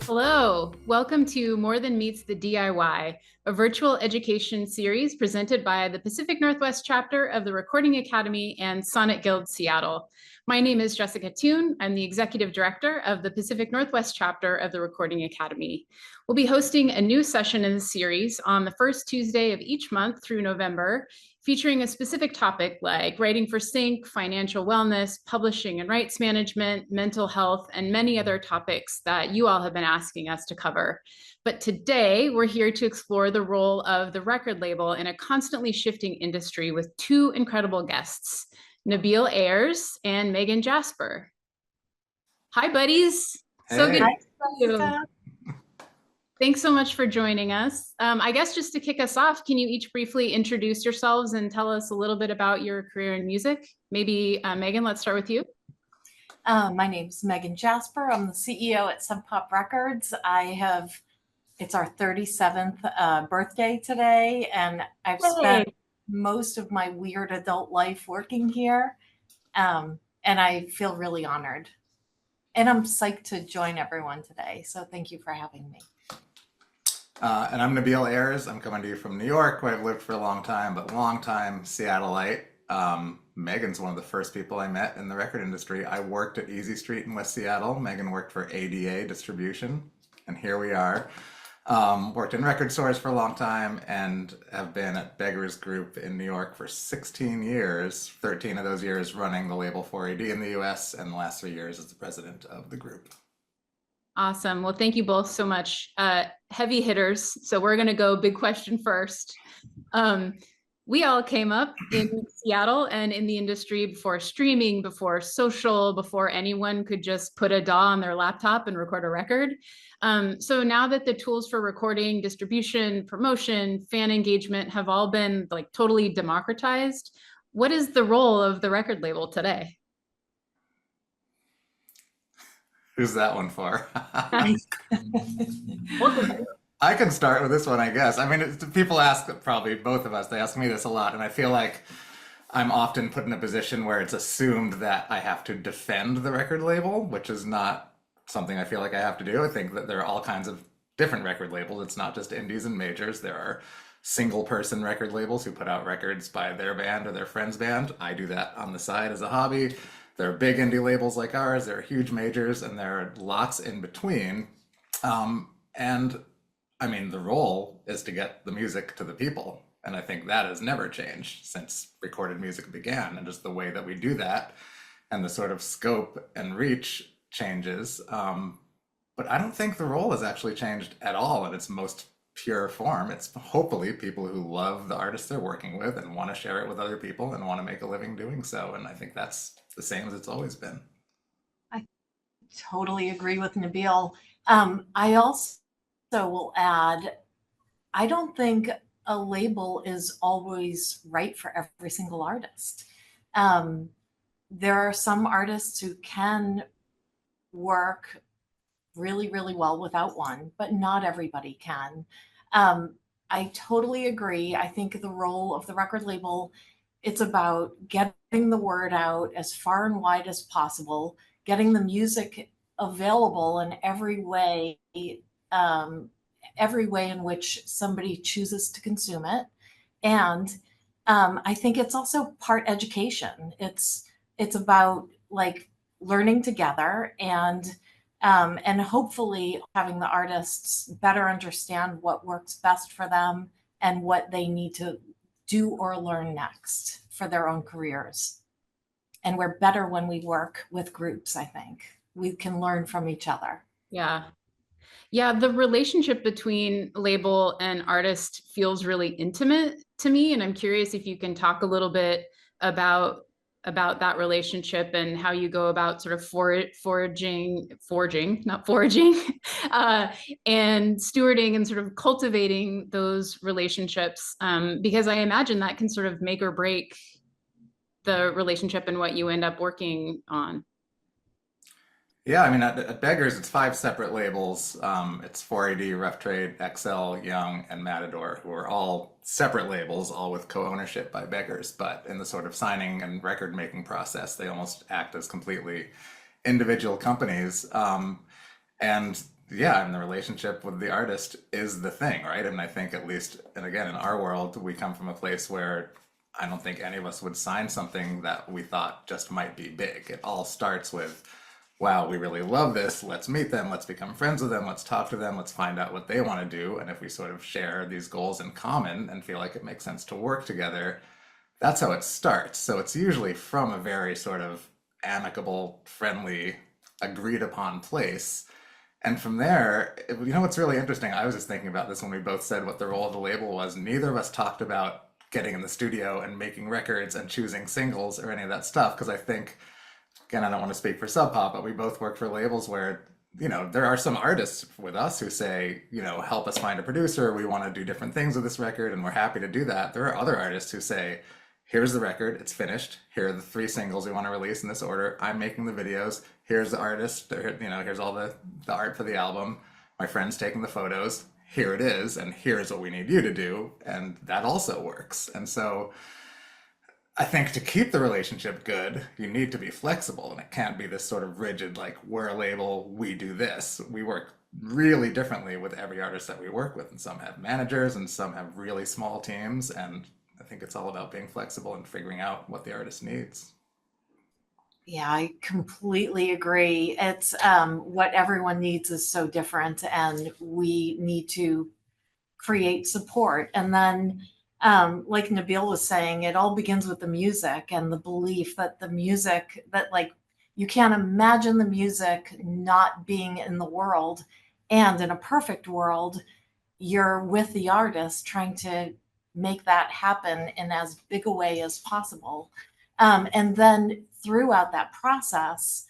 Hello, welcome to More Than Meets the DIY, a virtual education series presented by the Pacific Northwest chapter of the Recording Academy and Sonnet Guild Seattle. My name is Jessica Toon. I'm the executive director of the Pacific Northwest chapter of the Recording Academy. We'll be hosting a new session in the series on the first Tuesday of each month through November, featuring a specific topic like writing for sync, financial wellness, publishing and rights management, mental health, and many other topics that you all have been asking us to cover. But today, we're here to explore the role of the record label in a constantly shifting industry with two incredible guests, Nabil Ayers and Megan Jasper. Hi, buddies. Hey. So good Hi, to see you. Thanks so much for joining us. I guess just to kick us off, can you each briefly introduce yourselves and tell us a little bit about your career in music? Maybe Megan, let's start with you. My name's Megan Jasper. I'm the CEO at Sub Pop Records. It's our 37th birthday today, and I've spent most of my weird adult life working here, and I feel really honored. And I'm psyched to join everyone today, so thank you for having me. And I'm Nabil Ayers. I'm coming to you from New York, where I've lived for a long time, but long-time Seattleite. Megan's one of the first people I met in the record industry. I worked at Easy Street in West Seattle. Megan worked for ADA Distribution, and here we are. Worked in record stores for a long time and have been at Beggars Group in New York for 16 years, 13 of those years running the label 4AD in the US, and the last 3 years as the president of the group. Awesome. Well, thank you both so much. Heavy hitters. So we're going to go big question first. We all came up in Seattle and in the industry before streaming, before social, before anyone could just put a DAW on their laptop and record a record. So now that the tools for recording, distribution, promotion, fan engagement have all been like totally democratized, what is the role of the record label today? Who's that one for? I can start with this one, I guess. I mean, people ask, probably both of us, they ask me this a lot, and I feel like I'm often put in a position where it's assumed that I have to defend the record label, which is not something I feel like I have to do. I think that there are all kinds of different record labels. It's not just indies and majors. There are single-person record labels who put out records by their band or their friend's band. I do that on the side as a hobby. There are big indie labels like ours, there are huge majors, and there are lots in between. And I mean, the role is to get the music to the people. And I think that has never changed since recorded music began. And just the way that we do that and the sort of scope and reach changes. But I don't think the role has actually changed at all in its most pure form. It's hopefully people who love the artists they're working with and want to share it with other people and want to make a living doing so. And I think that's the same as it's always been. I totally agree with Nabil. I also will add, I don't think a label is always right for every single artist. There are some artists who can work really, really well without one, but not everybody can. I totally agree. I think the role of the record label, it's about getting the word out as far and wide as possible, getting the music available in every way in which somebody chooses to consume it. And I think it's also part education. It's about like learning together and hopefully having the artists better understand what works best for them and what they need to do or learn next for their own careers. And we're better when we work with groups, I think. We can learn from each other. Yeah. Yeah, the relationship between label and artist feels really intimate to me. And I'm curious if you can talk a little bit about that relationship and how you go about sort of foraging, not foraging, and stewarding and sort of cultivating those relationships. Because I imagine that can sort of make or break the relationship and what you end up working on. Yeah, I mean, at Beggars, it's 5 separate labels. It's 4AD, Rough Trade, XL, Young, and Matador, who are all separate labels, all with co-ownership by Beggars. But in the sort of signing and record-making process, they almost act as completely individual companies. And yeah, and the relationship with the artist is the thing, right? And I think at least, and again, in our world, we come from a place where I don't think any of us would sign something that we thought just might be big. It all starts with, wow, we really love this. Let's meet them. Let's become friends with them. Let's talk to them. Let's find out what they want to do. And if we sort of share these goals in common and feel like it makes sense to work together, that's how it starts. So it's usually from a very sort of amicable, friendly, agreed upon place. And from there, you know what's really interesting? I was just thinking about this when we both said what the role of the label was. Neither of us talked about getting in the studio and making records and choosing singles or any of that stuff. Because I think, again, I don't want to speak for Sub Pop, but we both work for labels where, there are some artists with us who say, help us find a producer. We want to do different things with this record, and we're happy to do that. There are other artists who say, here's the record, it's finished. Here are the 3 singles we want to release in this order. I'm making the videos. Here's the artist. Here's all the art for the album. My friend's taking the photos. Here it is, and here's what we need you to do. And that also works. And so I think to keep the relationship good, you need to be flexible, and it can't be this sort of rigid, like, we're a label, we do this. We work really differently with every artist that we work with, and some have managers and some have really small teams, and I think it's all about being flexible and figuring out what the artist needs. Yeah, I completely agree. It's what everyone needs is so different, and we need to create support. And then, like Nabil was saying, it all begins with the music and the belief that the music, that like you can't imagine the music not being in the world. And in a perfect world, you're with the artist trying to make that happen in as big a way as possible. And then throughout that process,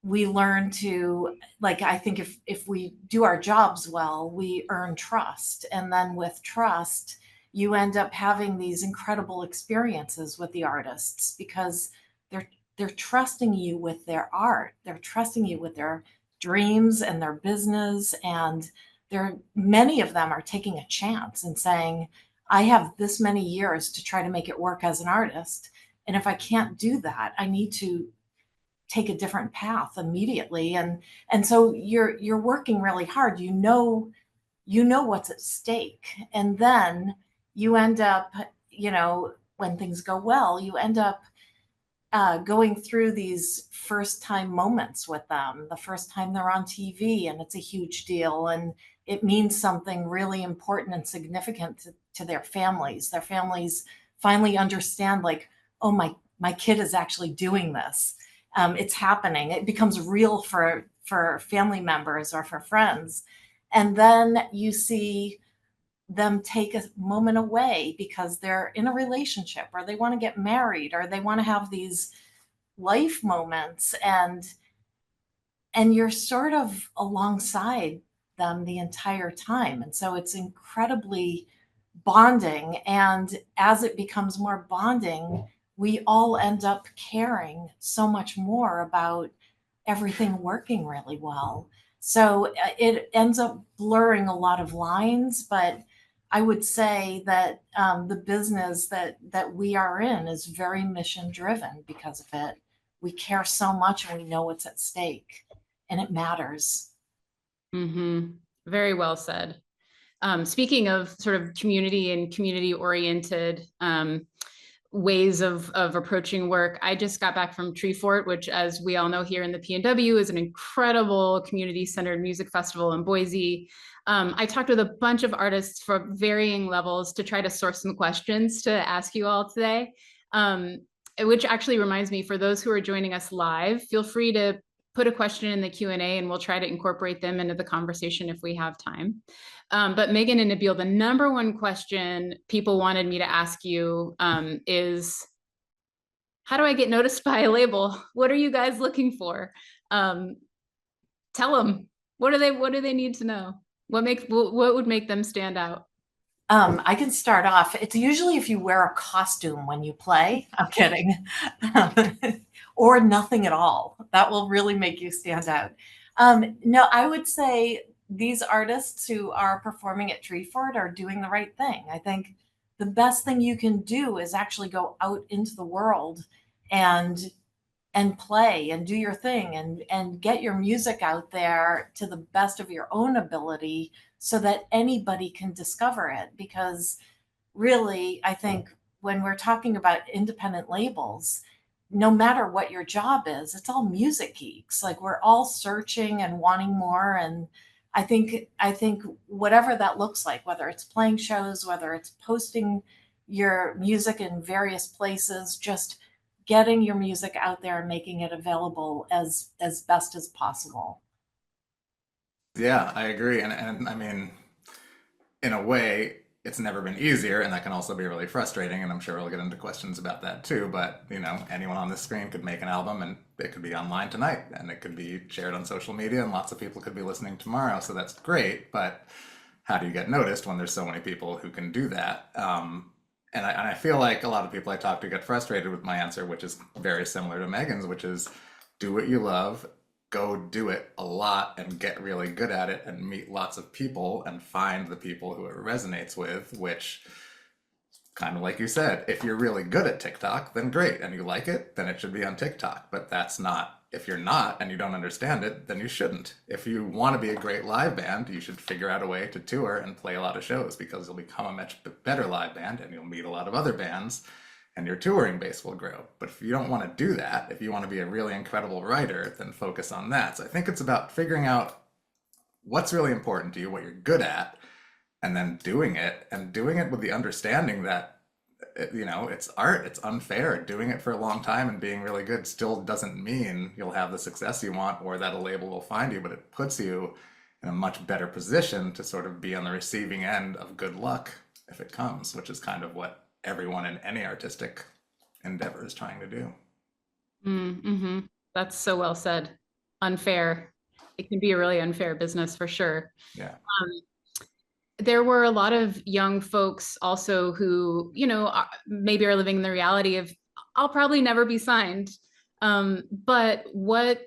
we learn to, like, I think if we do our jobs well, we earn trust, and then with trust you end up having these incredible experiences with the artists because they're trusting you with their art, they're trusting you with their dreams and their business, and they're, many of them are taking a chance and saying, I have this many years to try to make it work as an artist, and if I can't do that, I need to take a different path immediately. And so you're working really hard, you know what's at stake, and then you end up, when things go well, you end up going through these first time moments with them, the first time they're on TV, and it's a huge deal, and it means something really important and significant to their families. Their families finally understand, like, oh, my kid is actually doing this. It's happening. It becomes real for family members or for friends. And then you see them take a moment away because they're in a relationship or they want to get married or they want to have these life moments, and you're sort of alongside them the entire time, and so it's incredibly bonding. And as it becomes more bonding, we all end up caring so much more about everything working really well. So it ends up blurring a lot of lines, but I would say that the business that we are in is very mission driven because of it. We care so much and we know what's at stake, and it matters. Mm-hmm. Very well said. Speaking of sort of community and community oriented ways of approaching work, I just got back from Tree Fort, which, as we all know here in the PNW, is an incredible community centered music festival in Boise. I talked with a bunch of artists from varying levels to try to source some questions to ask you all today. Which actually reminds me, for those who are joining us live, feel free to put a question in the Q&A and we'll try to incorporate them into the conversation if we have time. But Megan and Nabil, the number one question people wanted me to ask you is, how do I get noticed by a label? What are you guys looking for? Tell them, what do they need to know? What would make them stand out? I can start off. It's usually if you wear a costume when you play. I'm kidding. Or nothing at all. That will really make you stand out. No, I would say these artists who are performing at Treeford are doing the right thing. I think the best thing you can do is actually go out into the world and and play and do your thing and get your music out there to the best of your own ability so that anybody can discover it. Because really, I think when we're talking about independent labels, no matter what your job is, it's all music geeks. Like we're all searching and wanting more. And I think whatever that looks like, whether it's playing shows, whether it's posting your music in various places, just getting your music out there and making it available as best as possible. Yeah, I agree. And I mean, in a way, it's never been easier, and that can also be really frustrating. And I'm sure we'll get into questions about that too. But anyone on this screen could make an album, and it could be online tonight, and it could be shared on social media, and lots of people could be listening tomorrow. So that's great. But how do you get noticed when there's so many people who can do that? And I feel like a lot of people I talk to get frustrated with my answer, which is very similar to Megan's, which is do what you love, go do it a lot and get really good at it and meet lots of people and find the people who it resonates with, which kind of like you said, if you're really good at TikTok, then great. And you like it, then it should be on TikTok. But that's not, if you're not and you don't understand it, then you shouldn't. If you want to be a great live band, you should figure out a way to tour and play a lot of shows because you'll become a much better live band and you'll meet a lot of other bands and your touring base will grow. But if you don't want to do that, if you want to be a really incredible writer, then focus on that. So I think it's about figuring out what's really important to you, what you're good at, and then doing it and doing it with the understanding that it's art, it's unfair. Doing it for a long time and being really good still doesn't mean you'll have the success you want or that a label will find you, but it puts you in a much better position to sort of be on the receiving end of good luck if it comes, which is kind of what everyone in any artistic endeavor is trying to do. Mm-hmm. That's so well said. Unfair. It can be a really unfair business for sure. Yeah. There were a lot of young folks also who, maybe are living in the reality of, I'll probably never be signed. But what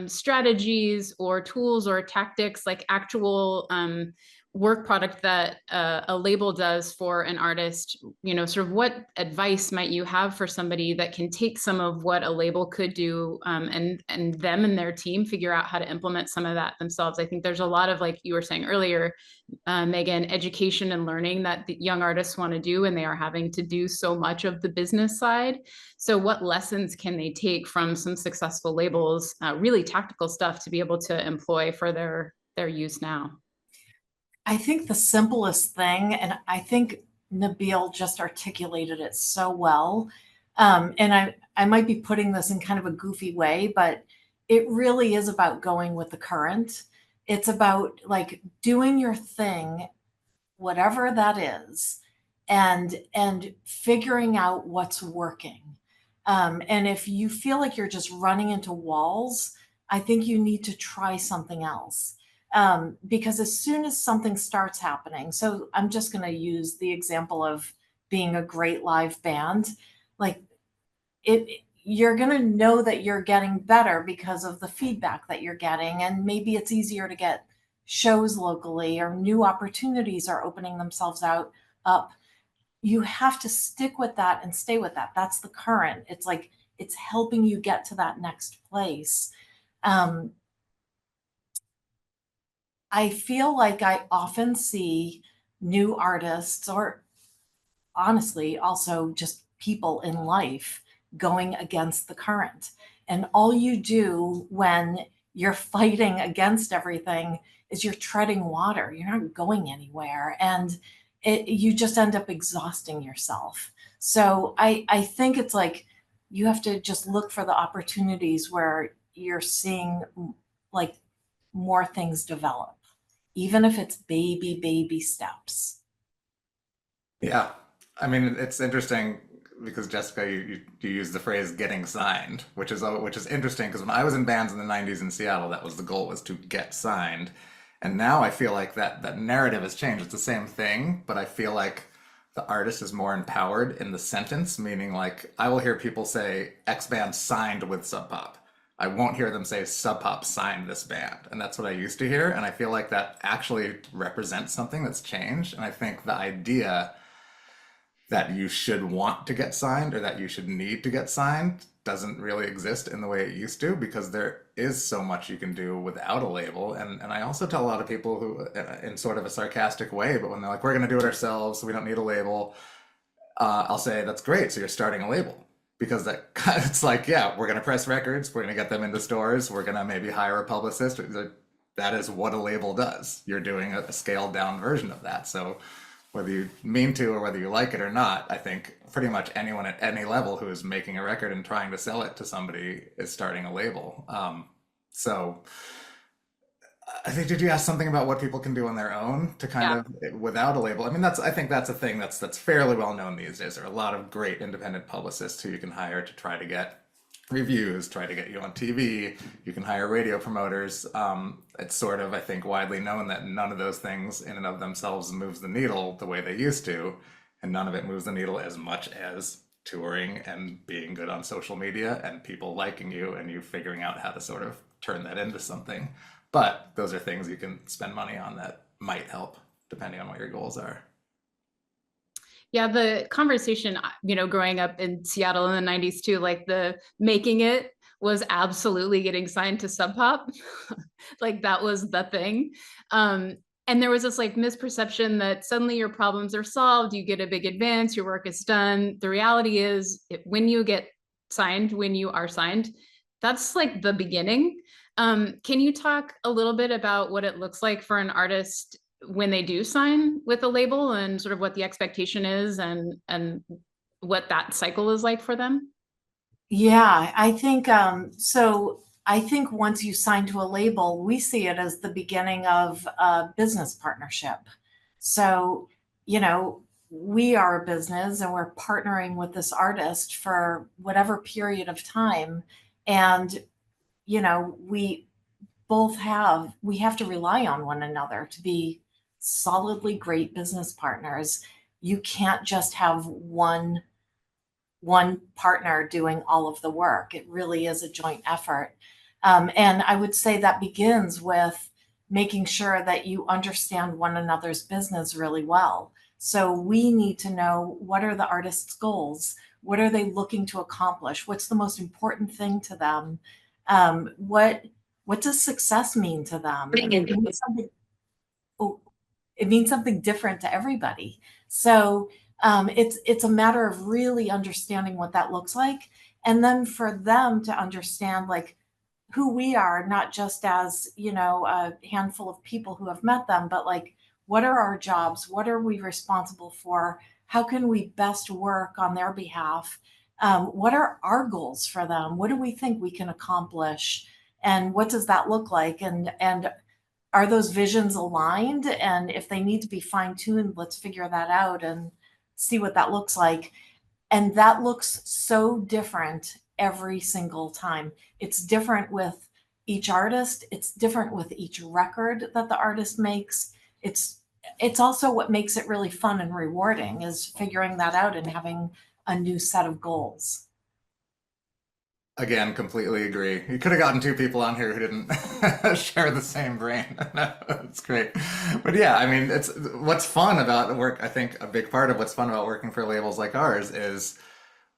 strategies or tools or tactics, like actual work product that a label does for an artist, sort of what advice might you have for somebody that can take some of what a label could do, and them and their team figure out how to implement some of that themselves? I think there's a lot of, like you were saying earlier, Megan, education and learning that the young artists want to do, and they are having to do so much of the business side. So what lessons can they take from some successful labels, really tactical stuff to be able to employ for their use now? I think the simplest thing, and I think Nabil just articulated it so well. And I might be putting this in kind of a goofy way, but it really is about going with the current. It's about like doing your thing, whatever that is, and figuring out what's working. And if you feel like you're just running into walls, I think you need to try something else. Because as soon as something starts happening, so I'm just going to use the example of being a great live band, like you're going to know that you're getting better because of the feedback that you're getting. And maybe it's easier to get shows locally or new opportunities are opening themselves out up. You have to stick with that and stay with that. That's the current. It's like it's helping you get to that next place. Um, I feel like I often see new artists, or honestly, also just people in life going against the current. And all you do when you're fighting against everything is you're treading water. You're not going anywhere. And you just end up exhausting yourself. So I think it's like you have to just look for the opportunities where you're seeing like more things develop, even if it's baby steps. Yeah. I mean, it's interesting because Jessica, you use the phrase "getting signed," which is interesting because when I was in bands in the '90s in Seattle, that was the goal, was to get signed, and now I feel like that narrative has changed. It's the same thing, but I feel like the artist is more empowered in the sentence, meaning like I will hear people say X band signed with Sub Pop. I won't hear them say Sub Pop signed this band, and that's what I used to hear, and I feel like that actually represents something that's changed, and I think the idea that you should want to get signed or that you should need to get signed doesn't really exist in the way it used to, because there is so much you can do without a label. And I also tell a lot of people who, in sort of a sarcastic way, but when they're like, we're going to do it ourselves, so we don't need a label, I'll say, that's great. So you're starting a label. Because that it's like, yeah, we're going to press records, we're going to get them into stores, we're going to maybe hire a publicist. That is what a label does. You're doing a scaled down version of that. So whether you mean to or whether you like it or not, I think pretty much anyone at any level who is making a record and trying to sell it to somebody is starting a label. So I think, did you ask something about what people can do on their own to kind Yeah. of without a label? I mean, I think that's a thing that's fairly well known these days. There are a lot of great independent publicists who you can hire to try to get reviews, try to get you on TV. You can hire radio promoters. It's sort of, I think, widely known that none of those things in and of themselves moves the needle the way they used to, and none of it moves the needle as much as touring and being good on social media and people liking you and you figuring out how to sort of turn that into something. But those are things you can spend money on that might help depending on what your goals are. Yeah, the conversation, growing up in Seattle in the 90s too, like the making it was absolutely getting signed to Sub Pop. Like that was the thing. And there was this like misperception that suddenly your problems are solved, you get a big advance, your work is done. The reality is when you get signed, when you are signed, that's like the beginning. Can you talk a little bit about what it looks like for an artist when they do sign with a label and sort of what the expectation is and what that cycle is like for them? Yeah, I think so. I think once you sign to a label, we see it as the beginning of a business partnership. So, you know, we are a business and we're partnering with this artist for whatever period of time. And, we have to rely on one another to be solidly great business partners. You can't just have one partner doing all of the work. It really is a joint effort. And I would say that begins with making sure that you understand one another's business really well. So we need to know, what are the artist's goals? What are they looking to accomplish? What's the most important thing to them? What does success mean to them? Oh, it means something different to everybody. So it's a matter of really understanding what that looks like, and then for them to understand like who we are, not just as a handful of people who have met them, but like what are our jobs? What are we responsible for? How can we best work on their behalf? What are our goals for them? What do we think we can accomplish? And what does that look like? And are those visions aligned? And if they need to be fine tuned, let's figure that out and see what that looks like. And that looks so different every single time. It's different with each artist, it's different with each record that the artist makes. It's also what makes it really fun and rewarding, is figuring that out and having a new set of goals. Again, completely agree. You could have gotten two people on here who didn't share the same brain. That's great. But yeah, I mean, it's what's fun about work. I think a big part of what's fun about working for labels like ours is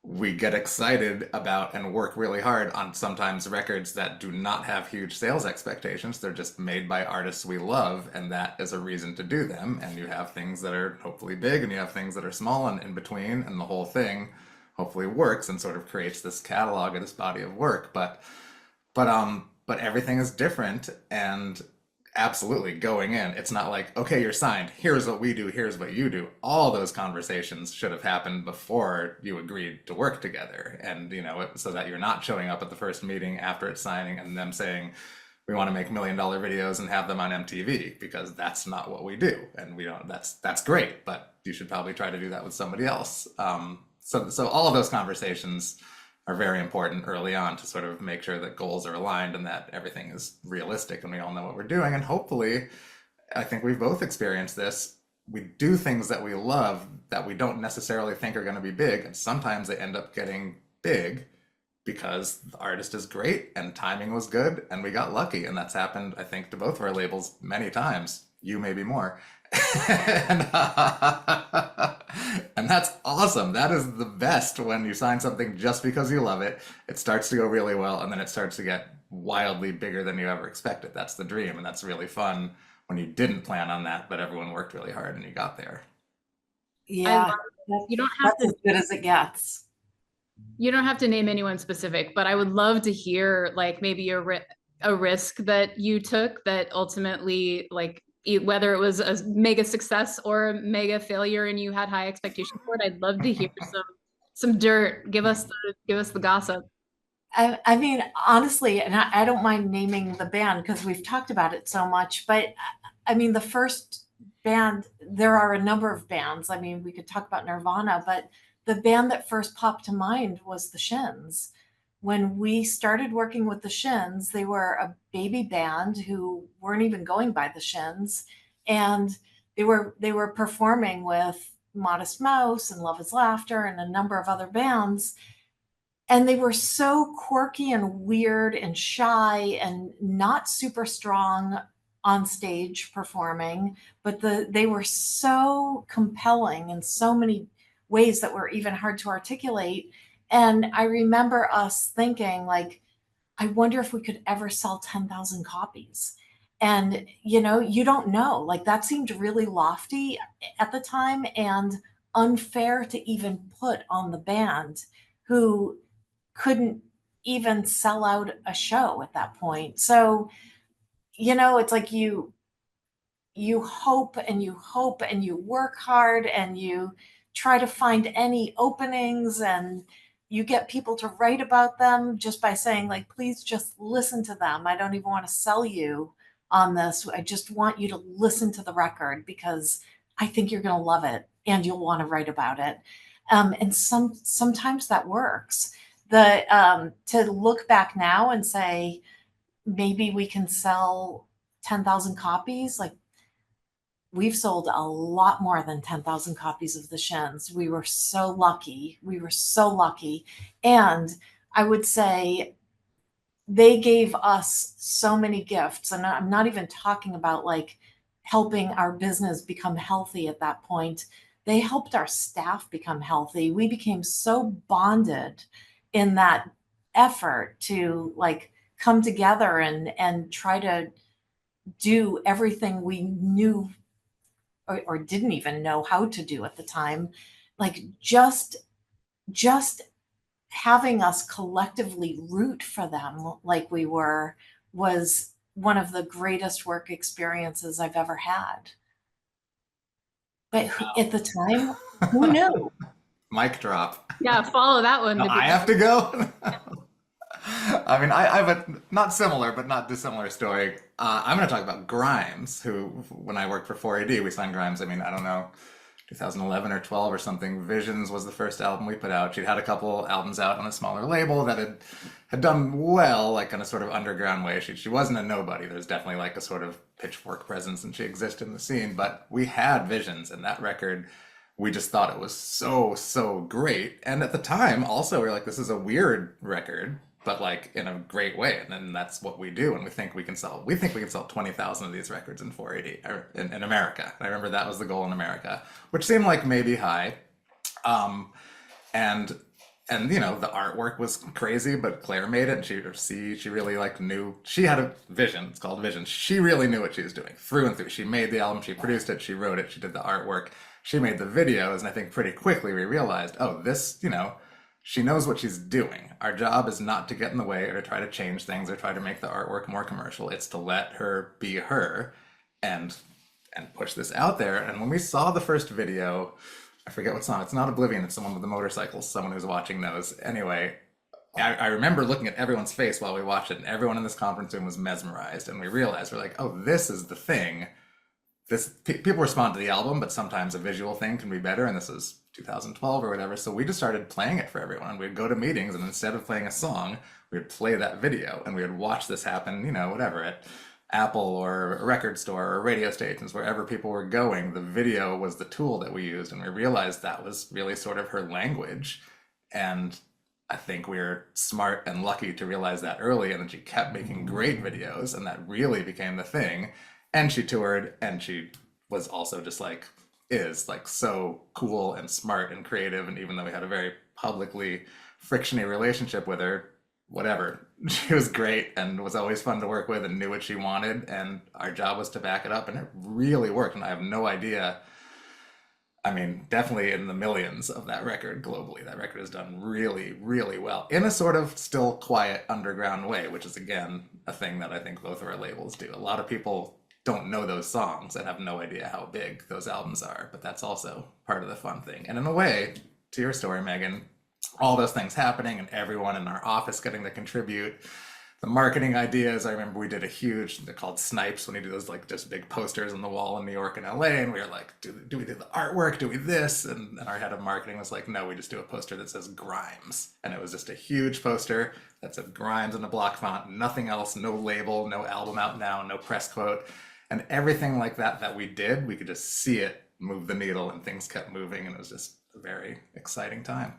we get excited about and work really hard on sometimes records that do not have huge sales expectations. They're just made by artists we love, and that is a reason to do them. And you have things that are hopefully big, and you have things that are small and in between, and the whole thing hopefully works and sort of creates this catalog of this body of work. But everything is different, and absolutely going in, it's not like, okay, you're signed, here's what we do, here's what you do. All those conversations should have happened before you agreed to work together. And so that you're not showing up at the first meeting after it's signing and them saying, we want to make $1 million videos and have them on MTV, because that's not what we do. And we don't, that's great, but you should probably try to do that with somebody else. So all of those conversations are very important early on to sort of make sure that goals are aligned and that everything is realistic and we all know what we're doing. And hopefully, I think we've both experienced this. We do things that we love that we don't necessarily think are going to be big, and sometimes they end up getting big because the artist is great and timing was good and we got lucky. And that's happened, I think, to both of our labels many times. you maybe more. and, and that's awesome. That is the best when you sign something just because you love it. It starts to go really well, and then it starts to get wildly bigger than you ever expected. That's the dream, and that's really fun when you didn't plan on that, but everyone worked really hard and you got there. I love, Yeah, you don't have that's to as good as it gets. you don't have to name anyone specific, but I would love to hear like maybe a risk that you took that ultimately like whether it was a mega success or a mega failure and you had high expectations for it. I'd love to hear some dirt. Give us the gossip. I mean, honestly, and I don't mind naming the band because we've talked about it so much, but I mean, the first band, there are a number of bands. I mean, we could talk about Nirvana, but the band that first popped to mind was the Shins. When we started working with the Shins, they were a baby band who weren't even going by the Shins, and they were performing with Modest Mouse and Love Is Laughter and a number of other bands, and they were so quirky and weird and shy and not super strong on stage performing, but they were so compelling in so many ways that were even hard to articulate. And I remember us thinking, like, I wonder if we could ever sell 10,000 copies. And, you don't know. Like, that seemed really lofty at the time and unfair to even put on the band who couldn't even sell out a show at that point. So, it's like you hope and you hope and you work hard and you try to find any openings, and you get people to write about them just by saying, like, please just listen to them. I don't even want to sell you on this. I just want you to listen to the record because I think you're going to love it and you'll want to write about it. And sometimes that works. The To look back now and say maybe we can sell 10,000 copies, like, we've sold a lot more than 10,000 copies of the Shins. We were so lucky. We were so lucky. And I would say they gave us so many gifts. And I'm not even talking about like helping our business become healthy at that point. They helped our staff become healthy. We became so bonded in that effort to like come together and try to do everything we knew or didn't even know how to do at the time. Like, just having us collectively root for them like we were was one of the greatest work experiences I've ever had. But at the time, who knew? Mic drop. Yeah, follow that one. Now I have to go. I mean, I have a not similar but not dissimilar story. I'm going to talk about Grimes, who, when I worked for 4AD, we signed Grimes. I mean, I don't know, 2011 or 12 or something. Visions was the first album we put out. She'd had a couple albums out on a smaller label that had done well, like in a sort of underground way. She wasn't a nobody. There's definitely like a sort of pitchfork presence, and she existed in the scene. But we had Visions, and that record, we just thought it was so great. And at the time, also, we were like, this is a weird record, but like in a great way. And then that's what we do. And we think we can sell 20,000 of these records in 480 or in America. And I remember that was the goal in America, which seemed like maybe high. Um, and the artwork was crazy, but Claire made it, and she really like knew. She had a vision. It's called Vision. She really knew what she was doing through and through. She made the album, she produced it, she wrote it, she did the artwork, she made the videos. And I think pretty quickly we realized, oh, this, she knows what she's doing. Our job is not to get in the way or to try to change things or try to make the artwork more commercial. It's to let her be her and push this out there. And when we saw the first video, I forget what song. It's not Oblivion. It's the one with the motorcycles. Someone who's watching those. Anyway, I remember looking at everyone's face while we watched it, and everyone in this conference room was mesmerized. And we realized, we're like, oh, this is the thing. People respond to the album, but sometimes a visual thing can be better. And this is 2012 or whatever. So we just started playing it for everyone. We'd go to meetings, and instead of playing a song, we'd play that video, and we would watch this happen, whatever, at Apple or a record store or radio stations, wherever people were going. The video was the tool that we used, and we realized that was really sort of her language. And I think we were smart and lucky to realize that early, and then she kept making great videos, and that really became the thing. And she toured, and she was also just like, is like so cool and smart and creative. And even though we had a very publicly frictiony relationship with her, whatever, she was great and was always fun to work with and knew what she wanted. And our job was to back it up. And it really worked. And I have no idea. I mean, definitely in the millions of that record globally. That record has done really, really well in a sort of still quiet underground way, which is again a thing that I think both of our labels do. A lot of people don't know those songs and have no idea how big those albums are, but that's also part of the fun thing. And in a way, to your story, Megan, all those things happening and everyone in our office getting to contribute, the marketing ideas. I remember we did a huge, they're called snipes, when you do those like just big posters on the wall in New York and LA, and we were like, do we do the artwork, do we this, and our head of marketing was like, no, we just do a poster that says Grimes. And it was just a huge poster that said Grimes in a block font, nothing else, no label, no album out now, no press quote. And everything like that we did, we could just see it move the needle, and things kept moving, and it was just a very exciting time.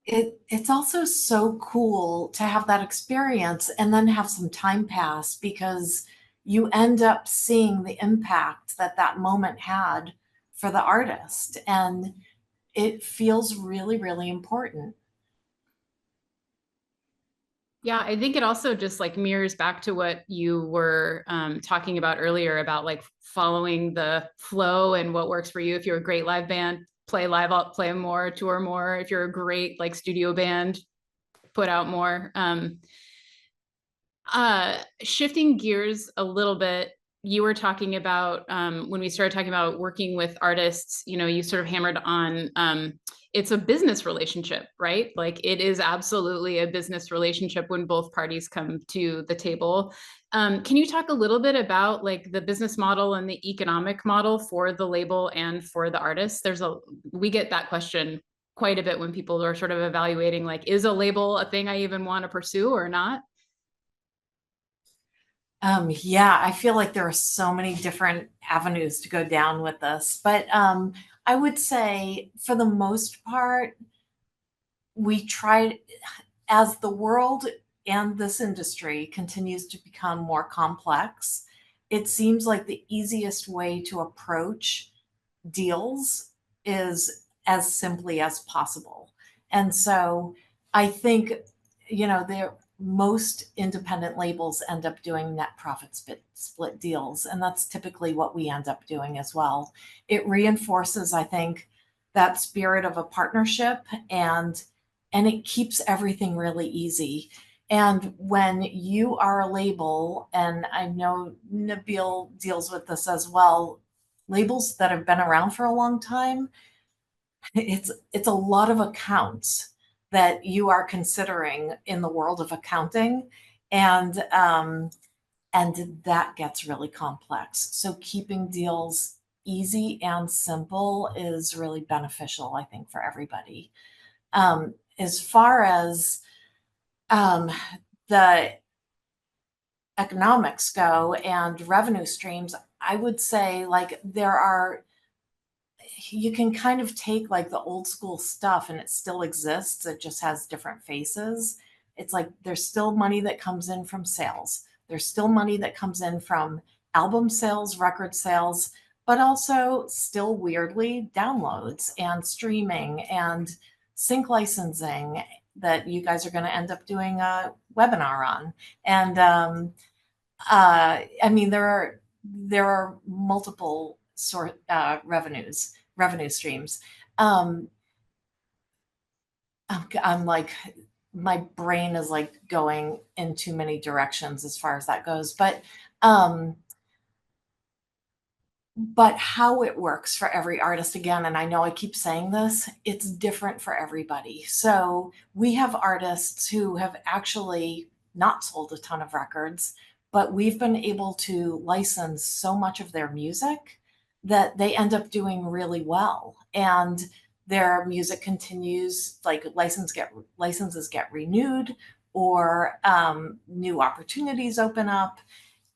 It's also so cool to have that experience and then have some time pass, because you end up seeing the impact that that moment had for the artist, and it feels really, really important. Yeah, I think it also just like mirrors back to what you were talking about earlier about like following the flow and what works for you. If you're a great live band, play live out, play more, tour more. If you're a great like studio band, put out more. Shifting gears a little bit, you were talking about when we started talking about working with artists, you know, you sort of hammered on it's a business relationship, right? Like it is absolutely a business relationship when both parties come to the table. Can you talk a little bit about like the business model and the economic model for the label and for the artist? We get that question quite a bit when people are sort of evaluating like, is a label a thing I even want to pursue or not? Yeah, I feel like there are so many different avenues to go down with this, but I would say for the most part, we try, as the world and this industry continues to become more complex, it seems like the easiest way to approach deals is as simply as possible. And so I think, there most independent labels end up doing net profit split deals, and that's typically what we end up doing as well. It reinforces, I think, that spirit of a partnership, and it keeps everything really easy. And when you are a label, and I know Nabil deals with this as well, labels that have been around for a long time, it's a lot of accounts that you are considering in the world of accounting, and that gets really complex. So keeping deals easy and simple is really beneficial, I think, for everybody. As far as um, the economics go and revenue streams, I would say like you can kind of take like the old school stuff and it still exists. It just has different faces. It's like there's still money that comes in from sales. There's still money that comes in from album sales, record sales, but also still weirdly downloads and streaming and sync licensing that you guys are going to end up doing a webinar on. And I mean, there are multiple revenue streams. Um, I'm like, my brain is like going in too many directions as far as that goes, um, but how it works for every artist, again, and I know I keep saying this, it's different for everybody. So we have artists who have actually not sold a ton of records, but we've been able to license so much of their music that they end up doing really well. And their music continues, like licenses get renewed, or new opportunities open up.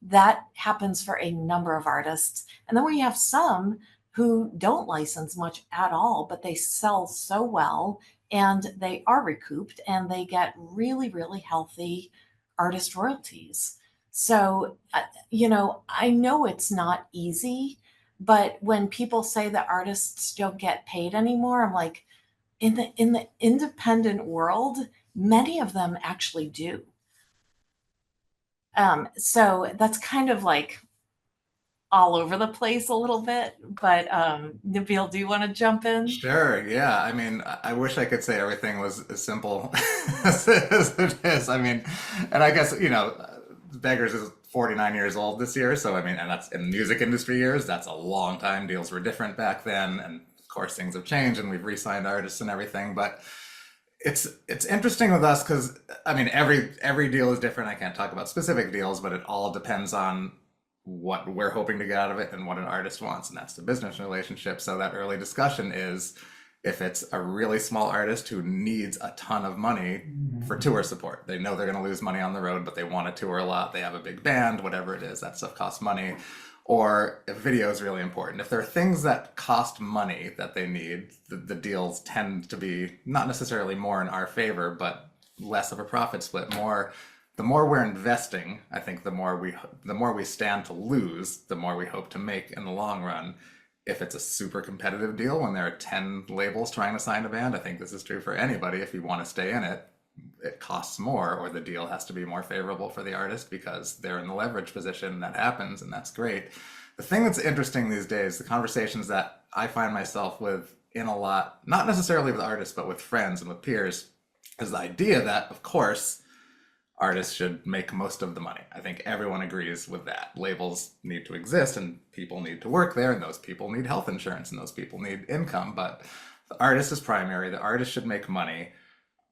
That happens for a number of artists. And then we have some who don't license much at all, but they sell so well and they are recouped and they get really, really healthy artist royalties. So, I know it's not easy, but when people say that artists don't get paid anymore, I'm like, in the independent world, many of them actually do. So that's kind of like all over the place a little bit. But Nabil, do you want to jump in? Sure, yeah. I mean, I wish I could say everything was as simple as it is. I mean, and I guess, Beggars is 49 years old this year, so I mean, and that's in music industry years, that's a long time. Deals were different back then, and of course things have changed and we've re-signed artists and everything, but it's interesting with us because I mean every deal is different. I can't talk about specific deals, but it all depends on what we're hoping to get out of it and what an artist wants, and that's the business relationship. So that early discussion is if it's a really small artist who needs a ton of money for tour support. They know they're going to lose money on the road, but they want to tour a lot. They have a big band, whatever it is, that stuff costs money. Or if video is really important. If there are things that cost money that they need, the deals tend to be not necessarily more in our favor, but less of a profit split. The more we're investing, I think the more we stand to lose, the more we hope to make in the long run. If it's a super competitive deal when there are 10 labels trying to sign a band, I think this is true for anybody. If you want to stay in it, it costs more, or the deal has to be more favorable for the artist because they're in the leverage position. That happens, and that's great. The thing that's interesting these days, the conversations that I find myself with in a lot, not necessarily with artists, but with friends and with peers, is the idea that, of course, artists should make most of the money. I think everyone agrees with that. Labels need to exist and people need to work there, and those people need health insurance and those people need income, but the artist is primary. The artist should make money.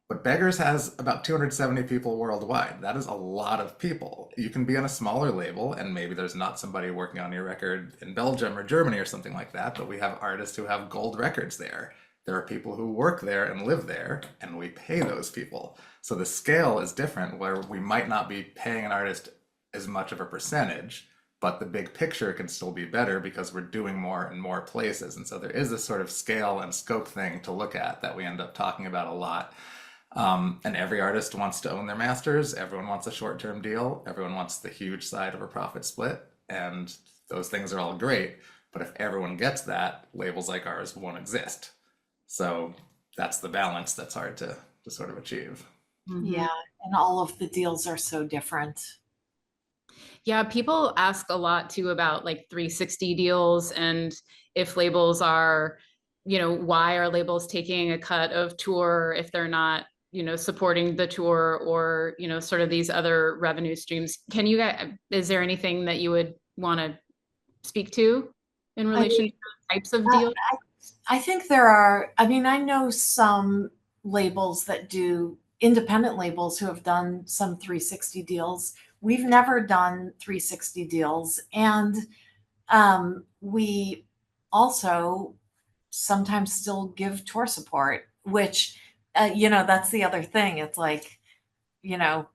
But Beggars has about 270 people worldwide. That is a lot of people. You can be on a smaller label, and maybe there's not somebody working on your record in Belgium or Germany or something like that, but we have artists who have gold records there. There are people who work there and live there, and we pay those people. So the scale is different, where we might not be paying an artist as much of a percentage, but the big picture can still be better because we're doing more in more places. And so there is this sort of scale and scope thing to look at that we end up talking about a lot. And every artist wants to own their masters. Everyone wants a short-term deal. Everyone wants the huge side of a profit split. And those things are all great. But if everyone gets that, labels like ours won't exist. So that's the balance that's hard to sort of achieve. Yeah, and all of the deals are so different. Yeah, people ask a lot too about like 360 deals and if labels are, why are labels taking a cut of tour if they're not, supporting the tour or, sort of these other revenue streams. Is there anything that you would want to speak to in I relation mean, to types of I, deals? I think there are, I mean, I know some labels that do independent labels who have done some 360 deals. We've never done 360 deals. And we also sometimes still give tour support, which, that's the other thing. It's like, you know,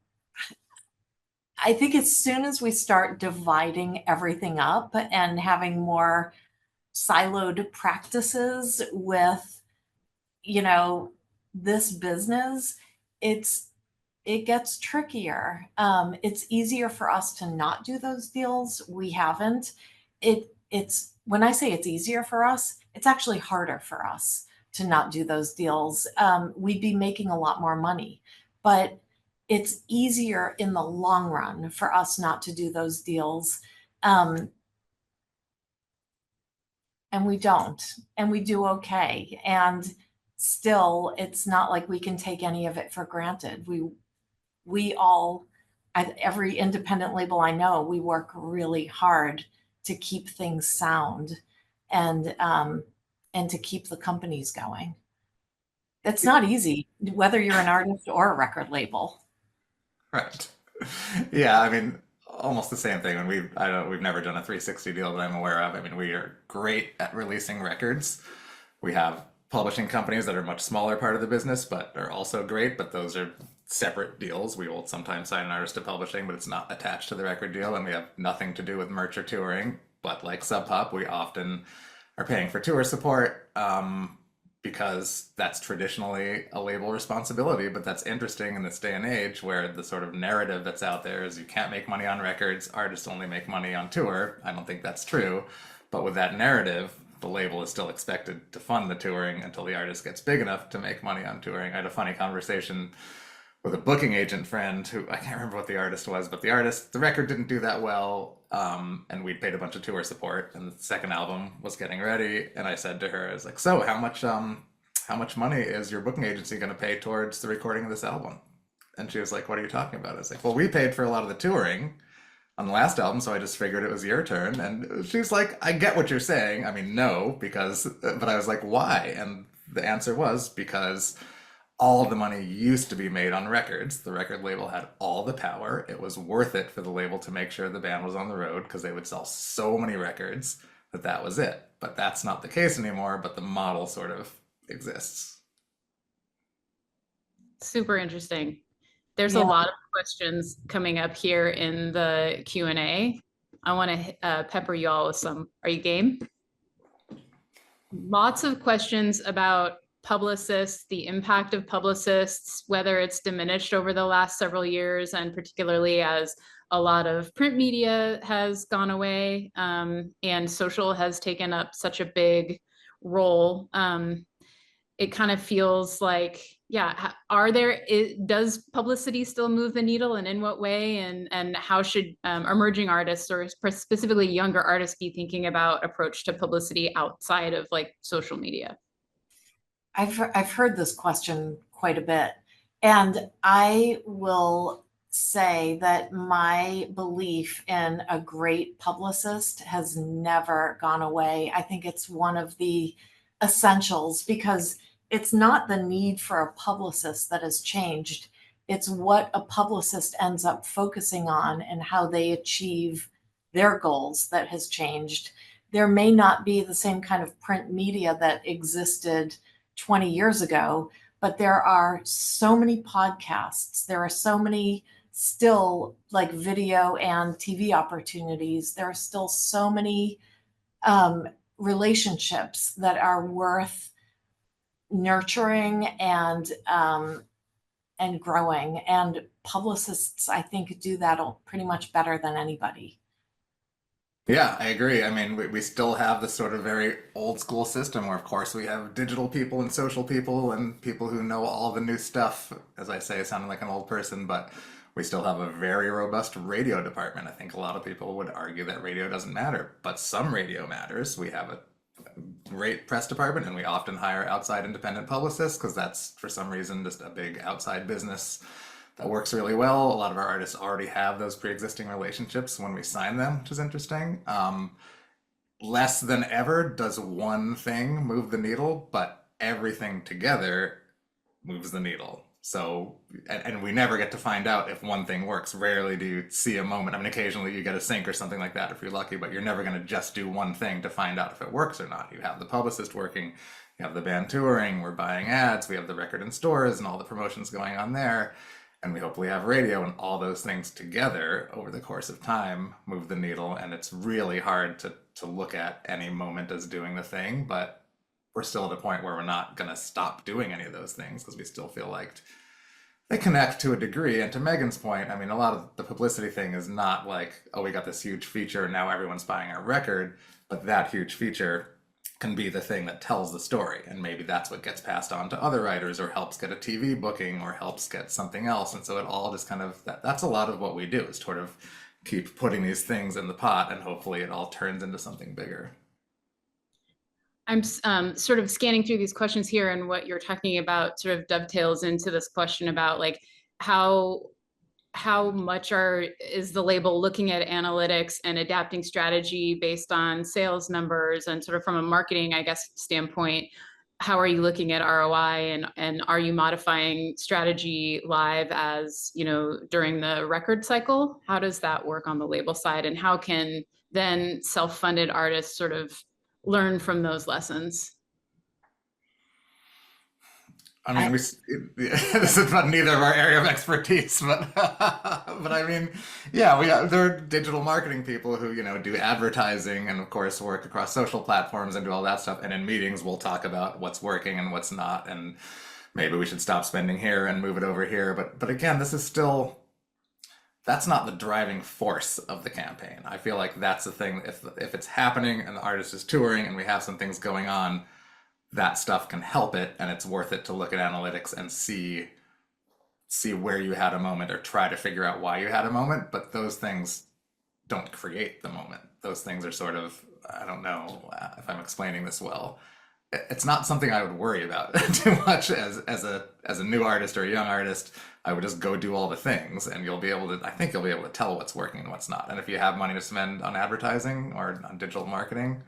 I think as soon as we start dividing everything up and having more siloed practices with, you know, this business, it's it gets trickier. It's easier for us to not do those deals. We haven't. It's when I say it's easier for us, it's actually harder for us to not do those deals. We'd be making a lot more money, but it's easier in the long run for us not to do those deals. Um, and we don't, and we do okay. And still, it's not like we can take any of it for granted. We all, every independent label I know, we work really hard to keep things sound and to keep the companies going. It's not easy, whether you're an artist or a record label. Right. Yeah, I mean, almost the same thing. And we've never done a 360 deal that I'm aware of. I mean, we are great at releasing records. We have publishing companies that are a much smaller part of the business, but are also great. But those are separate deals. We will sometimes sign an artist to publishing, but it's not attached to the record deal, and we have nothing to do with merch or touring. But like Sub Pop, we often are paying for tour support because that's traditionally a label responsibility. But that's interesting in this day and age where the sort of narrative that's out there is you can't make money on records, artists only make money on tour. I don't think that's true. But with that narrative, the label is still expected to fund the touring until the artist gets big enough to make money on touring. I had a funny conversation with a booking agent friend who, I can't remember what the artist was, but the record didn't do that well. And we'd paid a bunch of tour support, and the second album was getting ready. And I said to her, I was like, so how much money is your booking agency going to pay towards the recording of this album? And she was like, what are you talking about? I was like, well, we paid for a lot of the touring on the last album, so I just figured it was your turn. And she's like, I get what you're saying. I mean, no, but I was like, why? And the answer was because all the money used to be made on records. The record label had all the power. It was worth it for the label to make sure the band was on the road because they would sell so many records that was it. But that's not the case anymore, but the model sort of exists. Super interesting. There's Yeah. a lot of questions coming up here in the Q&A. I want to pepper you all with some. Are you game? Lots of questions about publicists, the impact of publicists, whether it's diminished over the last several years, and particularly as a lot of print media has gone away, and social has taken up such a big role. It kind of feels like, yeah, does publicity still move the needle, and in what way? And how should emerging artists, or specifically younger artists, be thinking about approach to publicity outside of like social media? I've heard this question quite a bit, and I will say that my belief in a great publicist has never gone away. I think it's one of the essentials because it's not the need for a publicist that has changed. It's what a publicist ends up focusing on and how they achieve their goals that has changed. There may not be the same kind of print media that existed 20 years ago, but there are so many podcasts. There are so many still like video and TV opportunities. There are still so many relationships that are worth nurturing and growing. And publicists, I think, do that pretty much better than anybody. Yeah, I agree. I mean, we still have this sort of very old school system where, of course, we have digital people and social people and people who know all the new stuff. As I say, sounding like an old person, but we still have a very robust radio department. I think a lot of people would argue that radio doesn't matter, but some radio matters. We have a great press department, and we often hire outside independent publicists because that's, for some reason, just a big outside business that works really well. A lot of our artists already have those pre-existing relationships when we sign them, which is interesting. Less than ever does one thing move the needle, but everything together moves the needle. So, and we never get to find out if one thing works. Rarely do you see a moment. I mean, occasionally you get a sync or something like that if you're lucky, but you're never going to just do one thing to find out if it works or not. You have the publicist working, you have the band touring, we're buying ads, we have the record in stores and all the promotions going on there. And we hopefully have radio, and all those things together over the course of time move the needle. And it's really hard to look at any moment as doing the thing, but we're still at a point where we're not going to stop doing any of those things because we still feel like they connect to a degree. And to Megan's point, I mean, a lot of the publicity thing is not like, oh, we got this huge feature and now everyone's buying our record, but that huge feature can be the thing that tells the story, and maybe that's what gets passed on to other writers or helps get a TV booking or helps get something else. And so it all just kind of, that's a lot of what we do, is sort of keep putting these things in the pot, and hopefully it all turns into something bigger. I'm sort of scanning through these questions here, and what you're talking about sort of dovetails into this question about like how much is the label looking at analytics and adapting strategy based on sales numbers, and sort of from a marketing, I guess, standpoint, how are you looking at ROI, and are you modifying strategy live as, you know, during the record cycle? How does that work on the label side, and how can then self-funded artists sort of learn from those lessons? I mean, I, this is not neither of our area of expertise, but but I mean, yeah, there are digital marketing people who do advertising and of course work across social platforms and do all that stuff. And in meetings, we'll talk about what's working and what's not, and maybe we should stop spending here and move it over here. But again, this is still that's not the driving force of the campaign. I feel like that's the thing. If it's happening and the artist is touring and we have some things going on, that stuff can help it, and it's worth it to look at analytics and see where you had a moment or try to figure out why you had a moment. But those things don't create the moment. Those things are sort of, I don't know if I'm explaining this well. It's not something I would worry about too much as a new artist or a young artist. I would just go do all the things, and I think you'll be able to tell what's working and what's not. And if you have money to spend on advertising or on digital marketing,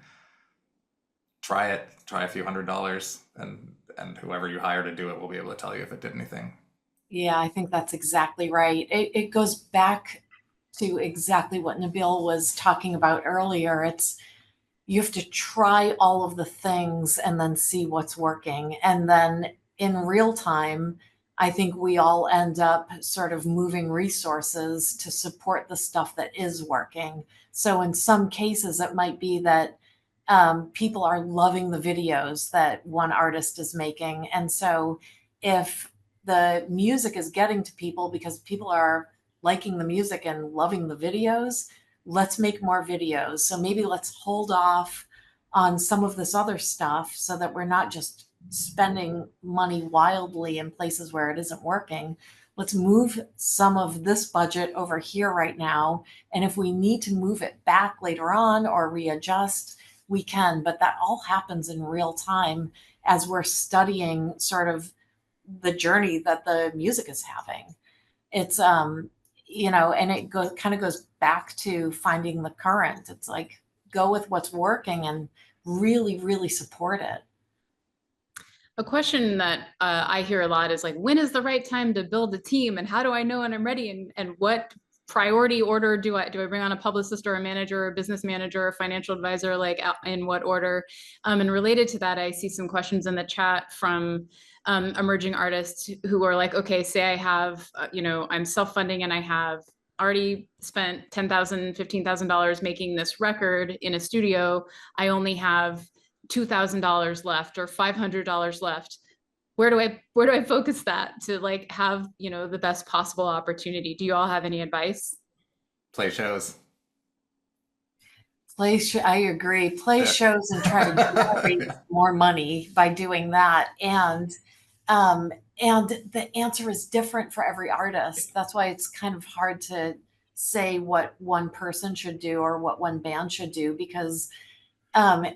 try it. Try a few $100s, and whoever you hire to do it will be able to tell you if it did anything. yeah, I think that's exactly right. It goes back to exactly what Nabil was talking about earlier. You have to try all of the things and then see what's working. And then in real time, I think we all end up sort of moving resources to support the stuff that is working. So in some cases, it might be that people are loving the videos that one artist is making. And so if the music is getting to people because people are liking the music and loving the videos, let's make more videos. So maybe let's hold off on some of this other stuff so that we're not just spending money wildly in places where it isn't working. Let's move some of this budget over here right now. And if we need to move it back later on or readjust, we can. But that all happens in real time as we're studying sort of the journey that the music is having. It's and it kind of goes back to finding the current. It's like go with what's working and really, really support it. A question that I hear a lot is like, when is the right time to build a team, and how do I know when I'm ready, and what priority order do I bring on a publicist or a manager or a business manager or a financial advisor, like in what order? And related to that, I see some questions in the chat from emerging artists who are like, okay, say I have, I'm self-funding and I have already spent $10,000, $15,000 making this record in a studio. I only have $2,000 left or $500 left. Where do I focus that to like have, the best possible opportunity? Do you all have any advice? Play shows. I agree. Play Yeah. shows and try to generate more money by doing that. And the answer is different for every artist. That's why it's kind of hard to say what one person should do or what one band should do, because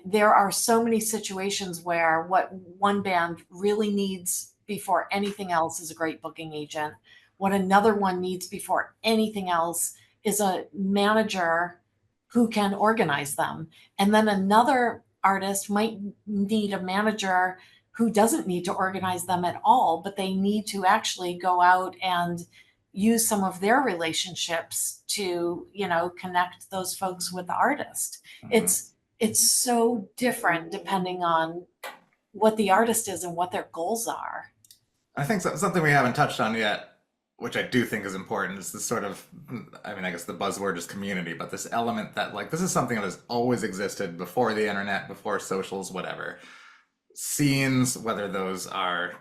there are so many situations where what one band really needs before anything else is a great booking agent. What another one needs before anything else is a manager who can organize them. And then another artist might need a manager who doesn't need to organize them at all, but they need to actually go out and use some of their relationships to, connect those folks with the artist. Mhm. It's so different depending on what the artist is and what their goals are. I think something we haven't touched on yet, which I do think is important, is this sort of, I mean, I guess the buzzword is community, but this element that, like, this is something that has always existed before the internet, before socials, whatever. Scenes, whether those are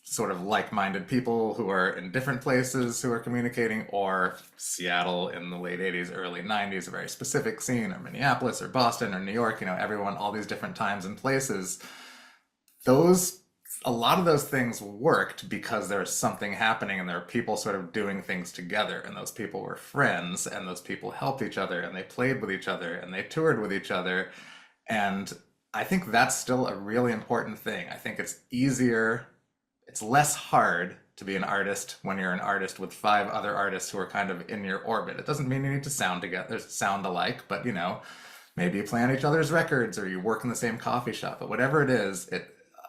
sort of like-minded people who are in different places who are communicating, or Seattle in the late 80s, early 90s, a very specific scene, or Minneapolis or Boston or New York, everyone, all these different times and places. A lot of those things worked because there was something happening and there were people sort of doing things together, and those people were friends, and those people helped each other, and they played with each other, and they toured with each other. And I think that's still a really important thing. I think it's less hard to be an artist when you're an artist with 5 other artists who are kind of in your orbit. It doesn't mean you need to sound alike, but maybe you play on each other's records or you work in the same coffee shop. But whatever it is,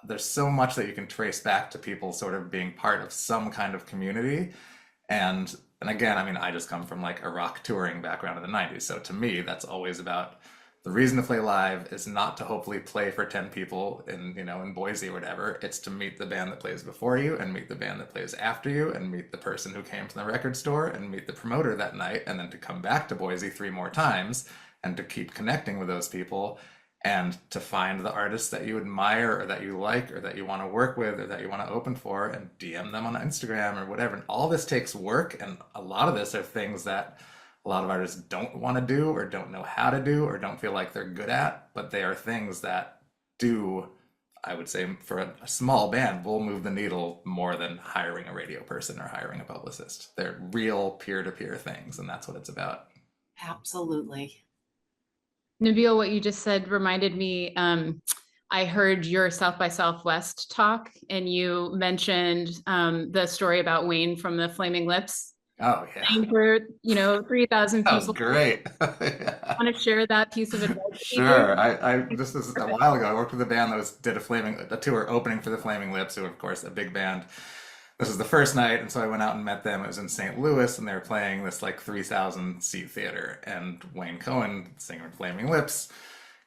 there's so much that you can trace back to people sort of being part of some kind of community. And again, I mean, I just come from like a rock touring background in the 90s. So to me, that's always about The reason to play live is not to hopefully play for 10 people in, in Boise or whatever. It's to meet the band that plays before you and meet the band that plays after you and meet the person who came from the record store and meet the promoter that night and then to come back to Boise 3 more times and to keep connecting with those people and to find the artists that you admire or that you like or that you want to work with or that you want to open for and DM them on Instagram or whatever. And all this takes work, and a lot of this are things that a lot of artists don't want to do or don't know how to do or don't feel like they're good at, but they are things that do, I would say, for a small band, will move the needle more than hiring a radio person or hiring a publicist. They're real peer-to-peer things, and that's what it's about. Absolutely. Nabil, what you just said reminded me, I heard your South by Southwest talk, and you mentioned the story about Wayne from the Flaming Lips. Oh, yeah. Playing for, 3,000 That was people. great. Yeah. Want to share that piece of advice with me, please? Sure. This is a while ago. I worked with a band that did a tour opening for the Flaming Lips, who are, of course, a big band. This was the first night, and so I went out and met them. It was in St. Louis, and they were playing this like 3,000 seat theater. And Wayne Cohen, singer of Flaming Lips,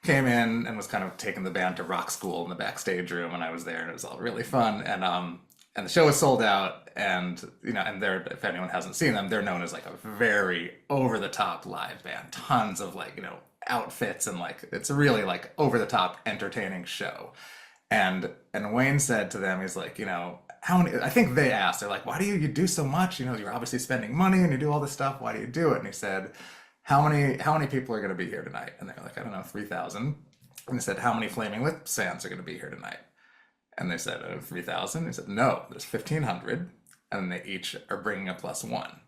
came in and was kind of taking the band to rock school in the backstage room, and I was there, and it was all really fun. And the show was sold out, and and they're, if anyone hasn't seen them, they're known as like a very over the top live band. Tons of like outfits, and like it's a really like over the top entertaining show. And Wayne said to them, he's like, how many, I think they asked, they're like, why do you do so much? You're obviously spending money and you do all this stuff. Why do you do it? And he said, how many people are going to be here tonight? And they're like, I don't know, 3,000. And he said, how many Flaming Lips fans are going to be here tonight? And they said, 3,000. He said, no, there's 1,500. And they each are bringing a +1.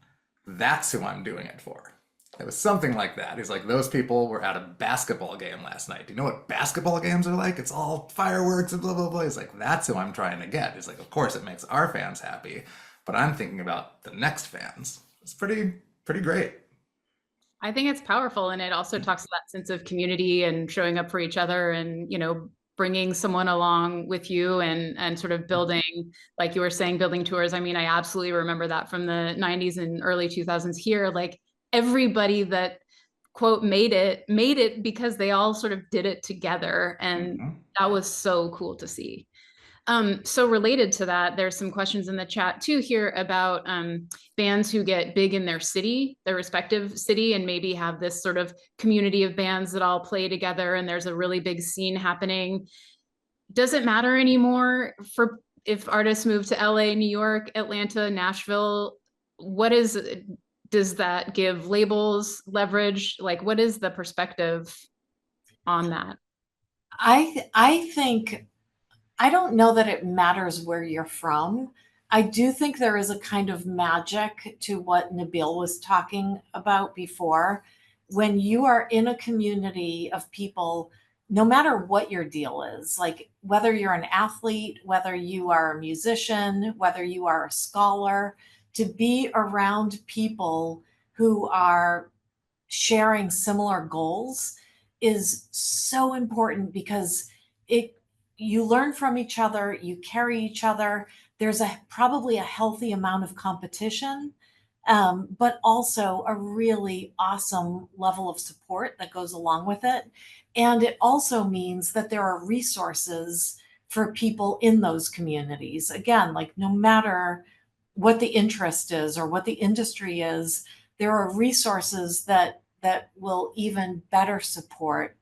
That's who I'm doing it for. It was something like that. He's like, those people were at a basketball game last night. Do you know what basketball games are like? It's all fireworks and blah, blah, blah. He's like, that's who I'm trying to get. He's like, of course it makes our fans happy, but I'm thinking about the next fans. It's pretty great. I think it's powerful, and it also talks to that sense of community and showing up for each other, and bringing someone along with you, and sort of building, like you were saying, building tours. I mean, I absolutely remember that from the 90s and early 2000s here. Like everybody that quote made it because they all sort of did it together, and that was so cool to see. So related to that, there's some questions in the chat too here about bands who get big in their city, their respective city, and maybe have this sort of community of bands that all play together, and there's a really big scene happening. Does it matter anymore for if artists move to LA, New York, Atlanta, Nashville? Does that give labels leverage? Like, what is the perspective on that? I think, I don't know that it matters where you're from. I do think there is a kind of magic to what Nabil was talking about before. When you are in a community of people, no matter what your deal is, like whether you're an athlete, whether you are a musician, whether you are a scholar, to be around people who are sharing similar goals is so important, because you learn from each other, you carry each other. There's probably a healthy amount of competition, but also a really awesome level of support that goes along with it. And it also means that there are resources for people in those communities. Again, like no matter what the interest is or what the industry is, there are resources that will even better support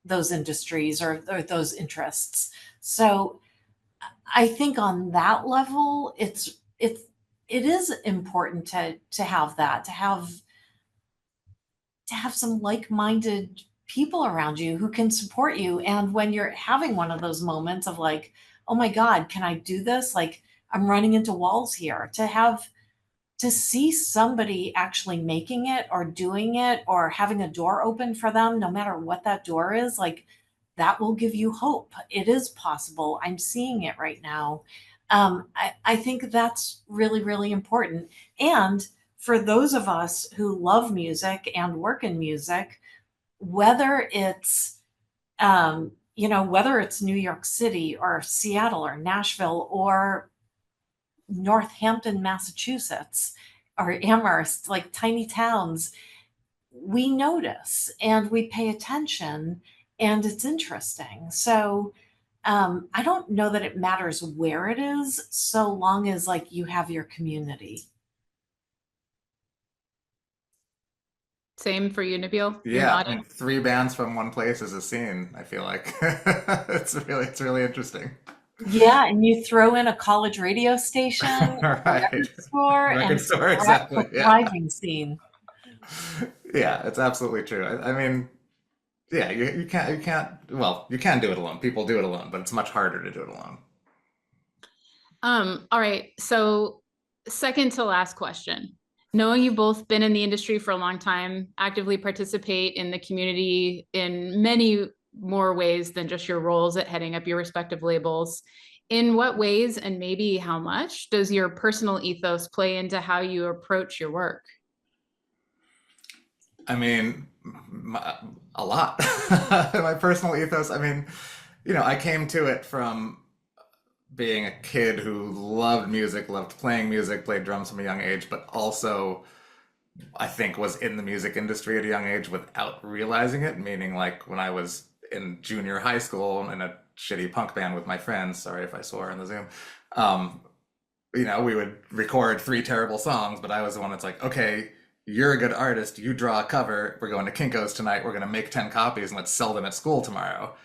those industries or those interests. So I think on that level, it is important to have that, to have some like-minded people around you who can support you. And when you're having one of those moments of like, oh my God, can I do this? Like I'm running into walls here, to see somebody actually making it or doing it or having a door open for them, no matter what that door is, like that will give you hope. It is possible. I'm seeing it right now. I think that's really, really important. And for those of us who love music and work in music, whether it's whether it's New York City or Seattle or Nashville or Northampton, Massachusetts, or Amherst, like tiny towns, we notice and we pay attention and it's interesting. So I don't know that it matters where it is, so long as like you have your community. Same for you, Nabil? You're Yeah, I nodding. mean, three bands from one place is a scene, I feel like. It's really interesting. Yeah, and you throw in a college radio station, All a right. record store, and Record it's store, a exactly. Yeah. thriving scene. Yeah, it's absolutely true. I mean, yeah, well, you can do it alone. People do it alone, but it's much harder to do it alone. All right. So, second to last question. Knowing you've both been in the industry for a long time, actively participate in the community in many more ways than just your roles at heading up your respective labels. In what ways and maybe how much does your personal ethos play into how you approach your work? I mean, a lot. My personal ethos, I mean, I came to it from being a kid who loved music, loved playing music, played drums from a young age, but also I think was in the music industry at a young age without realizing it, meaning like when I was in junior high school in a shitty punk band with my friends, sorry if I swore in the Zoom, um, we would record three terrible songs, but I was the one that's like, okay, you're a good artist, you draw a cover, we're going to Kinko's tonight, we're going to make 10 copies and let's sell them at school tomorrow.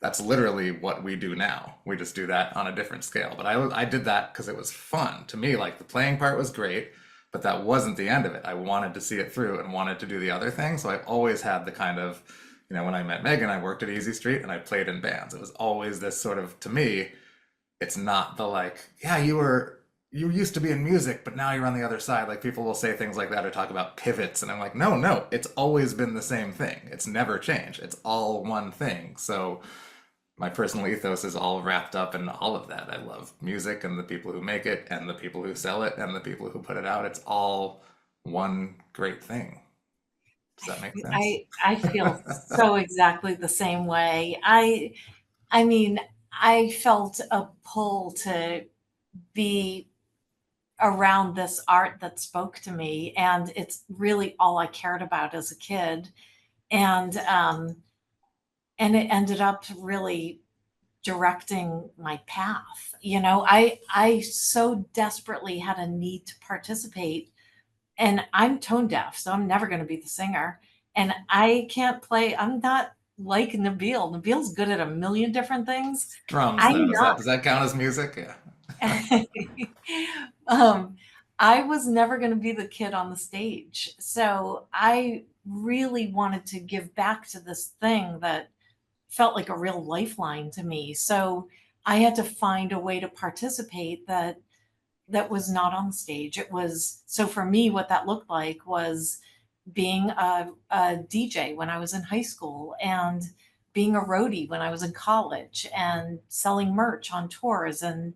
That's literally what we do now. We just do that on a different scale. But I did that because it was fun. To me, like the playing part was great, but that wasn't the end of it. I wanted to see it through and wanted to do the other thing. So I've always had the kind of, when I met Megan, I worked at Easy Street and I played in bands. It was always this sort of, to me, it's not the like, yeah, you used to be in music, but now you're on the other side. Like people will say things like that or talk about pivots, and I'm like, no, no, it's always been the same thing. It's never changed. It's all one thing. So my personal ethos is all wrapped up in all of that. I love music and the people who make it and the people who sell it and the people who put it out. It's all one great thing. Does that make sense? I feel so exactly the same way. I mean, I felt a pull to be around this art that spoke to me, and it's really all I cared about as a kid. And and it ended up really directing my path. I so desperately had a need to participate, and I'm tone deaf, so I'm never going to be the singer. And I can't play. I'm not like Nabil. Nabil's good at a million different things. Drums, I'm though. Does that not. does that count as music? Yeah. um, I was never going to be the kid on the stage. So I really wanted to give back to this thing that felt like a real lifeline to me. So I had to find a way to participate that was not on the stage. It was so for me, what that looked like was being a DJ when I was in high school and being a roadie when I was in college and selling merch on tours and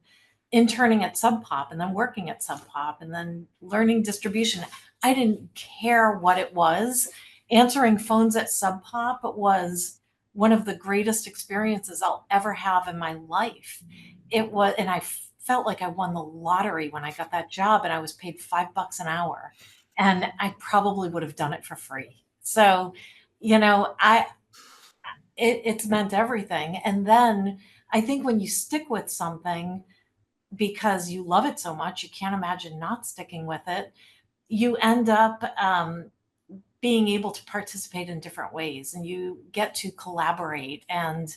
interning at Sub Pop and then working at Sub Pop and then learning distribution. I didn't care what it was. Answering phones at Sub Pop was one of the greatest experiences I'll ever have in my life. It was, and I felt like I won the lottery when I got that job and I was paid $5 an hour. And I probably would have done it for free. So, I it's meant everything. And then I think when you stick with something because you love it so much, you can't imagine not sticking with it. You end up being able to participate in different ways, and you get to collaborate, and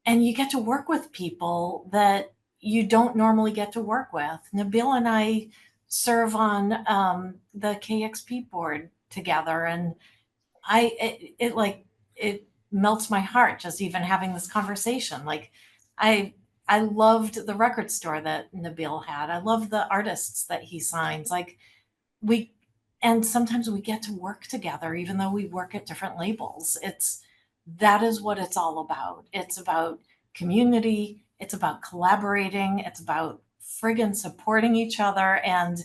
you get to work with people that you don't normally get to work with. Nabil and I serve on the KXP board together, and it melts my heart just even having this conversation. Like I I loved the record store that Nabil had. I love the artists that he signs. Like we and sometimes we get to work together even though we work at different labels. That is what it's all about. It's about community, it's about collaborating, it's about friggin' supporting each other and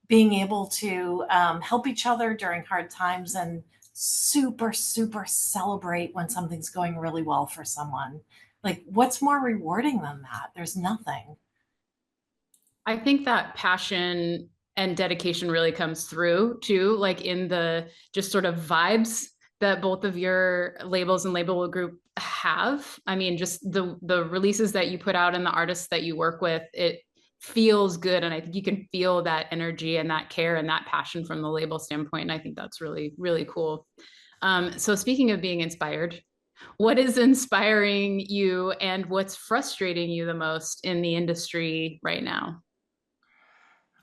being able to help each other during hard times and super, super celebrate when something's going really well for someone. Like, what's more rewarding than that? There's nothing. I think that passion and dedication really comes through too, like in the just sort of vibes that both of your labels and label group have. I mean, just the releases that you put out and the artists that you work with, it feels good. And I think you can feel that energy and that care and that passion from the label standpoint. And I think that's really, really cool. So speaking of being inspired, what is inspiring you and what's frustrating you the most in the industry right now?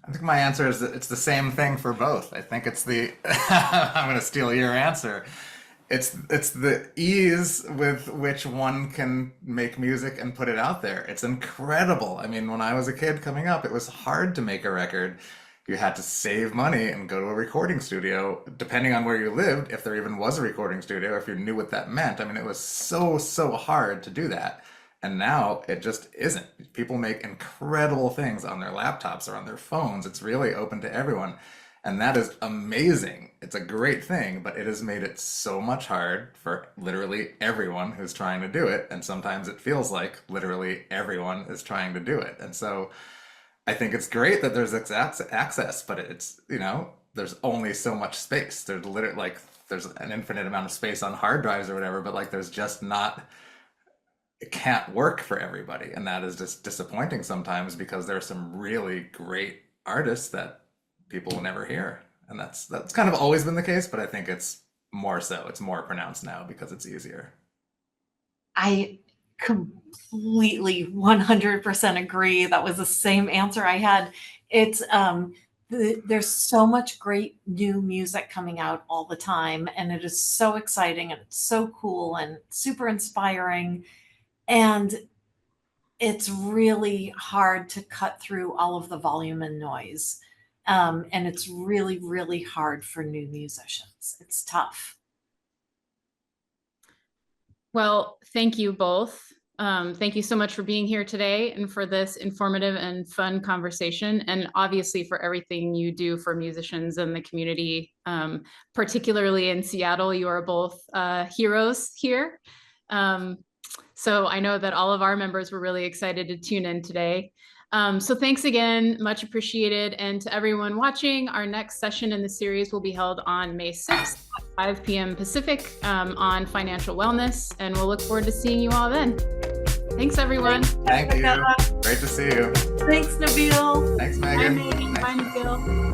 I think my answer is that it's the same thing for both. I think it's the I'm going to steal your answer. It's the ease with which one can make music and put it out there. It's incredible. I mean, when I was a kid coming up, it was hard to make a record. You had to save money and go to a recording studio, depending on where you lived, if there even was a recording studio, if you knew what that meant. I mean, it was so hard to do that. And now it just isn't. People make incredible things on their laptops or on their phones. It's really open to everyone. And that is amazing. It's a great thing, but it has made it so much hard for literally everyone who's trying to do it. And sometimes it feels like literally everyone is trying to do it. And so I think it's great that there's access, but it's, there's only so much space. There's literally like, there's an infinite amount of space on hard drives or whatever, but like there's just not, it can't work for everybody. And that is just disappointing sometimes because there are some really great artists that people will never hear. And that's kind of always been the case, but I think it's more so. It's more pronounced now because it's easier. I completely 100% agree. That was the same answer I had. It's there's so much great new music coming out all the time, and it is so exciting and it's so cool and super inspiring. And it's really hard to cut through all of the volume and noise. And it's really, really hard for new musicians. It's tough. Well, thank you both. Thank you so much for being here today and for this informative and fun conversation, and obviously for everything you do for musicians and the community, particularly in Seattle. You are both heroes here. So I know that all of our members were really excited to tune in today. So thanks again, much appreciated. And to everyone watching, our next session in the series will be held on May 6th at 5 p.m. Pacific on financial wellness. And we'll look forward to seeing you all then. Thanks, everyone. Thank you. Great to see you. Thanks, Nabil. Thanks, Megan. Bye, Megan. Bye, Nabil.